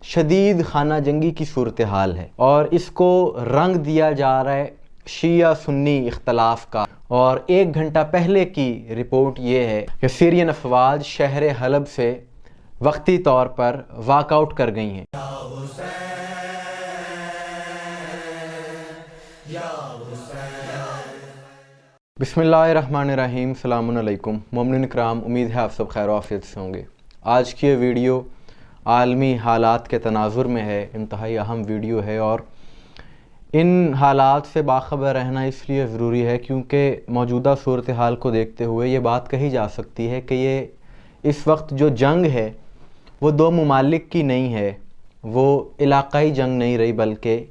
شدید خانہ جنگی کی صورتحال ہے اور اس کو رنگ دیا جا رہا ہے شیعہ سنی اختلاف کا۔ اور 1 گھنٹہ پہلے کی رپورٹ یہ ہے کہ سیرین افواج شہر حلب سے وقتی طور پر واک آؤٹ کر گئی ہیں۔ بسم اللہ الرحمن الرحیم، السلام علیکم مومنین اکرام، امید ہے آپ سب خیر و عافیت سے ہوں گے۔ آج کی یہ ویڈیو عالمی حالات کے تناظر میں ہے، انتہائی اہم ویڈیو ہے اور ان حالات سے باخبر رہنا اس لیے ضروری ہے کیونکہ موجودہ صورتحال کو دیکھتے ہوئے یہ بات کہی جا سکتی ہے کہ یہ اس وقت جو جنگ ہے وہ 2 ممالک کی نہیں ہے، وہ علاقائی جنگ نہیں رہی بلکہ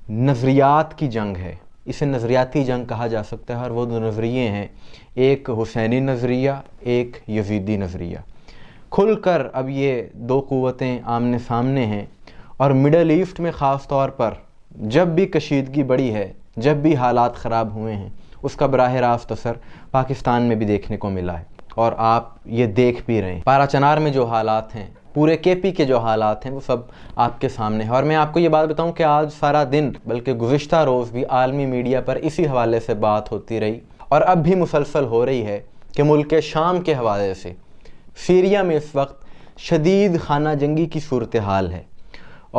نظریات کی جنگ ہے۔ اسے نظریاتی جنگ کہا جا سکتا ہے اور وہ 2 نظریے ہیں، ایک حسینی نظریہ، ایک یزیدی نظریہ۔ کھل کر اب یہ 2 قوتیں آمنے سامنے ہیں اور مڈل ایسٹ میں خاص طور پر جب بھی کشیدگی بڑھی ہے، جب بھی حالات خراب ہوئے ہیں، اس کا براہ راست اثر پاکستان میں بھی دیکھنے کو ملا ہے اور آپ یہ دیکھ بھی رہے ہیں۔ پارا چنار میں جو حالات ہیں، پورے کے پی کے جو حالات ہیں، وہ سب آپ کے سامنے ہیں۔ اور میں آپ کو یہ بات بتاؤں کہ آج سارا دن بلکہ گزشتہ روز بھی عالمی میڈیا پر اسی حوالے سے بات ہوتی رہی اور اب بھی مسلسل ہو رہی ہے کہ ملک شام کے حوالے سے سیریا میں اس وقت شدید خانہ جنگی کی صورتحال ہے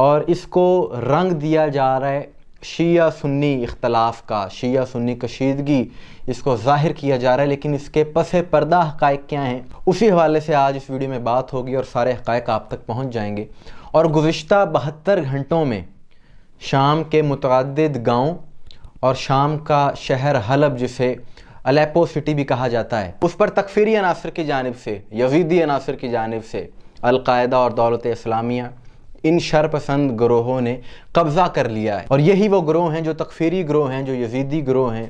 اور اس کو رنگ دیا جا رہا ہے شیعہ سنی اختلاف کا، شیعہ سنی کشیدگی اس کو ظاہر کیا جا رہا ہے، لیکن اس کے پس پردہ حقائق کیا ہیں اسی حوالے سے آج اس ویڈیو میں بات ہوگی اور سارے حقائق آپ تک پہنچ جائیں گے۔ اور گزشتہ 72 گھنٹوں میں شام کے متعدد گاؤں اور شام کا شہر حلب، جسے الیپو سٹی بھی کہا جاتا ہے، اس پر تکفیری عناصر کی جانب سے، یزیدی عناصر کی جانب سے القاعدہ اور دولت اسلامیہ، ان شرپسند گروہوں نے قبضہ کر لیا ہے۔ اور یہی وہ گروہ ہیں جو تکفیری گروہ ہیں، جو یزیدی گروہ ہیں،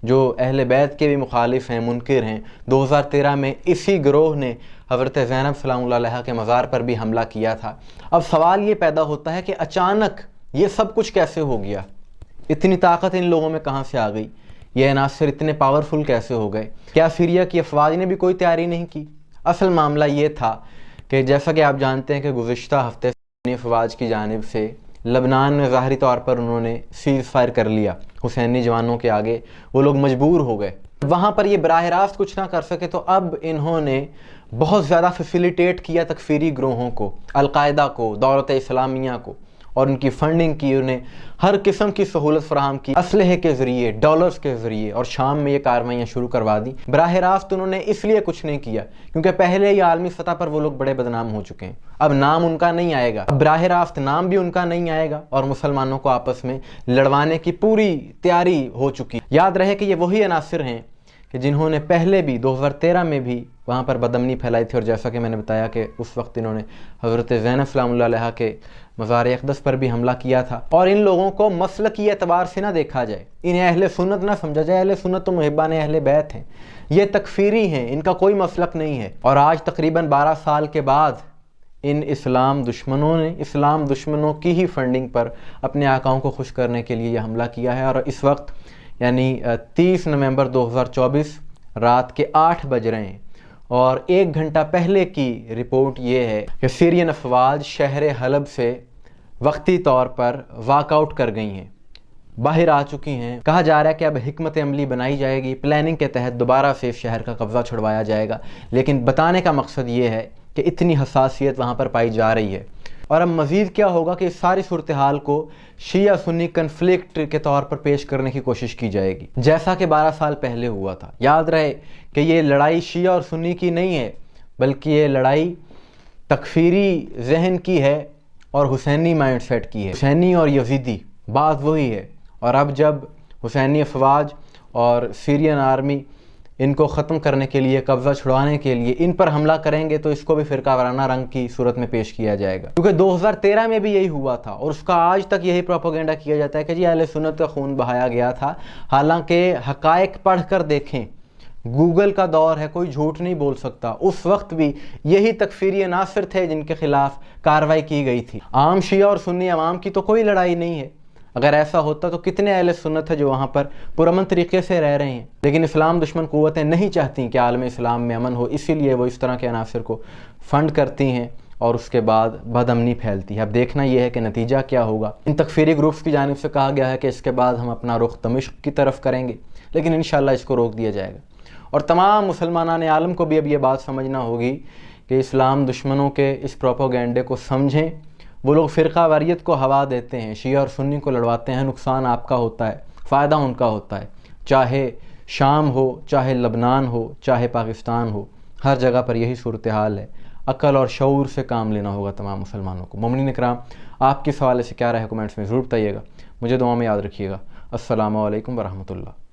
جو اہل بیت کے بھی مخالف ہیں، منکر ہیں۔ 2013 میں اسی گروہ نے حضرت زینب سلام اللہ علیہا کے مزار پر بھی حملہ کیا تھا۔ اب سوال یہ پیدا ہوتا ہے کہ اچانک یہ سب کچھ کیسے ہو گیا؟ اتنی طاقت ان لوگوں میں کہاں سے آ گئی؟ یہ عناصر اتنے پاورفل کیسے ہو گئے؟ کیا سیریا کی افواج نے بھی کوئی تیاری نہیں کی؟ اصل معاملہ یہ تھا کہ جیسا کہ آپ جانتے ہیں کہ گزشتہ ہفتے حسینی افواج کی جانب سے لبنان میں ظاہری طور پر انہوں نے سیز فائر کر لیا حسینی جوانوں کے آگے، وہ لوگ مجبور ہو گئے۔ وہاں پر یہ براہ راست کچھ نہ کر سکے تو اب انہوں نے بہت زیادہ فیسیلیٹیٹ کیا تکفیری گروہوں کو، القاعدہ کو، دولت اسلامیہ کو، اور ان کی فنڈنگ کی، انہیں ہر قسم کی سہولت فراہم کی، اسلحے کے ذریعے، ڈالرز کے ذریعے، اور شام میں یہ کارروائیاں شروع کروا دی۔ براہ راست انہوں نے اس لیے کچھ نہیں کیا کیونکہ پہلے ہی عالمی سطح پر وہ لوگ بڑے بدنام ہو چکے ہیں۔ اب نام ان کا نہیں آئے گا، اب براہ راست نام بھی ان کا نہیں آئے گا اور مسلمانوں کو آپس میں لڑوانے کی پوری تیاری ہو چکی۔ یاد رہے کہ یہ وہی عناصر ہیں کہ جنہوں نے پہلے بھی 2013 میں بھی وہاں پر بدامنی پھیلائی تھی، اور جیسا کہ میں نے بتایا کہ اس وقت انہوں نے حضرت زینب سلام اللہ علیہا کے مزار اقدس پر بھی حملہ کیا تھا۔ اور ان لوگوں کو مسلکی اعتبار سے نہ دیکھا جائے، انہیں اہل سنت نہ سمجھا جائے۔ اہل سنت تو محبان اہل بیت ہیں، یہ تکفیری ہیں، ان کا کوئی مسلک نہیں ہے۔ اور آج تقریباً 12 سال کے بعد ان اسلام دشمنوں نے اسلام دشمنوں کی ہی فنڈنگ پر اپنے آقاؤں کو خوش کرنے کے لیے یہ حملہ کیا ہے۔ اور اس وقت یعنی 30 نومبر 2024 رات کے 8 بج رہے ہیں اور 1 گھنٹہ پہلے کی رپورٹ یہ ہے کہ سیرین افواج شہر حلب سے وقتی طور پر واک آؤٹ کر گئی ہیں، باہر آ چکی ہیں۔ کہا جا رہا ہے کہ اب حکمت عملی بنائی جائے گی، پلاننگ کے تحت دوبارہ سے اس شہر کا قبضہ چھڑوایا جائے گا، لیکن بتانے کا مقصد یہ ہے کہ اتنی حساسیت وہاں پر پائی جا رہی ہے۔ اور اب مزید کیا ہوگا کہ اس ساری صورتحال کو شیعہ سنی کنفلکٹ کے طور پر پیش کرنے کی کوشش کی جائے گی، جیسا کہ 12 سال پہلے ہوا تھا۔ یاد رہے کہ یہ لڑائی شیعہ اور سنی کی نہیں ہے، بلکہ یہ لڑائی تکفیری ذہن کی ہے اور حسینی مائنڈ سیٹ کی ہے۔ حسینی اور یزیدی بات وہی ہے، اور اب جب حسینی افواج اور سیرین آرمی ان کو ختم کرنے کے لیے، قبضہ چھڑوانے کے لیے ان پر حملہ کریں گے تو اس کو بھی فرقہ وارانہ رنگ کی صورت میں پیش کیا جائے گا، کیونکہ 2013 میں بھی یہی ہوا تھا اور اس کا آج تک یہی پروپیگنڈا کیا جاتا ہے کہ جی اہل سنت کا خون بہایا گیا تھا۔ حالانکہ حقائق پڑھ کر دیکھیں، گوگل کا دور ہے، کوئی جھوٹ نہیں بول سکتا۔ اس وقت بھی یہی تکفیری عناصر تھے جن کے خلاف کارروائی کی گئی تھی۔ عام شیعہ اور سنی عوام کی تو کوئی لڑائی نہیں ہے۔ اگر ایسا ہوتا تو کتنے اہل سنت ہے جو وہاں پر پرامن طریقے سے رہ رہے ہیں، لیکن اسلام دشمن قوتیں نہیں چاہتی کہ عالم اسلام میں امن ہو، اسی لیے وہ اس طرح کے عناصر کو فنڈ کرتی ہیں اور اس کے بعد بد امنی پھیلتی ہے۔ اب دیکھنا یہ ہے کہ نتیجہ کیا ہوگا۔ ان تکفیری گروپس کی جانب سے کہا گیا ہے کہ اس کے بعد ہم اپنا رخ دمشق کی طرف کریں گے، لیکن انشاءاللہ اس کو روک دیا جائے گا۔ اور تمام مسلمانان عالم کو بھی اب یہ بات سمجھنا ہوگی کہ اسلام دشمنوں کے اس پروپیگنڈے کو سمجھیں۔ وہ لوگ فرقہ واریت کو ہوا دیتے ہیں، شیعہ اور سنی کو لڑواتے ہیں، نقصان آپ کا ہوتا ہے، فائدہ ان کا ہوتا ہے، چاہے شام ہو، چاہے لبنان ہو، چاہے پاکستان ہو، ہر جگہ پر یہی صورتحال ہے۔ عقل اور شعور سے کام لینا ہوگا تمام مسلمانوں کو۔ مومنین اکرام، آپ کے حوالے سے کیا رائے ہے کمنٹس میں ضرور بتائیے گا۔ مجھے دعا میں یاد رکھیے گا۔ السلام علیکم ورحمۃ اللہ۔